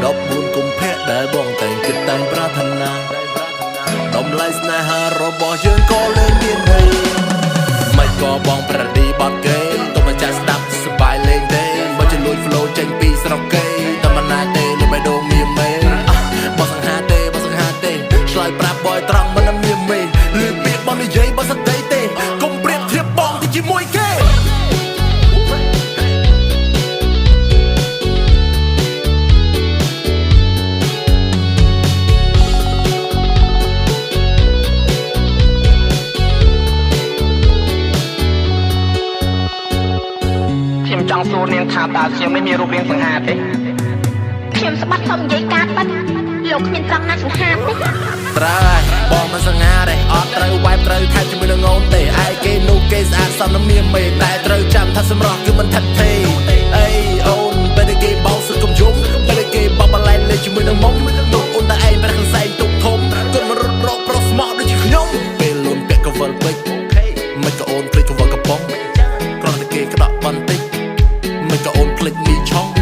ដប់4 កុម្ភៈដែលបងតែងគិតតែងប្រាថ្នាដំឡៃស្នេហារបស់យើងក៏លែងមានន័យមិនក៏បងប្រឌីបត់គេទុំមកចាស់ស្ដាប់សប្បាយលេងទេបើជលួយ flow ចេញពីស្រុកគេតែមិនណាទេលុបបេះដូងមានមេបើសង្ហាទេឆ្លើយប្រាប់បយត្រង់មិនមានមេលឺពាក្យបងនិយាយបើស្ដីទេកុំប្រៀបធៀបបងទៅជាមួយគេខ្ញុំចង់សួរនាងថាតើខ្ញុំមិនមានរូបរាងសង្ហាទេខ្ញុំស្បាត់សុំនិយាយការបាត់លោកគ្មានត្រង់ណាសង្ហាទេត្រូវហើយបងមិនសង្ហាទេអត់ត្រូវវាយត្រូវថែជាមួយនឹងអូនទេឯគេនោះគេស្អាតសំនឹងមានមេតែត្រូវចាំថាសម្រស់គឺមិនថិតទេអីអូនពេលគេបោកសឹកកុំយំពេលគេបបលែងលេជាមួយនឹងមុំនោះអូនតែឯងប្រឹងសែងទុកធំគន់មករត់រកប្រុសស្មោះដូចជាខ្ញុំពេលលូនពាក់កវលពេជ្រមិនក៏អូនភ្លេចកវលកំប៉ុងគ្រាន់តែគេក្តក់បន្តិចមិនក៏អូនភ្លេចមីឆុង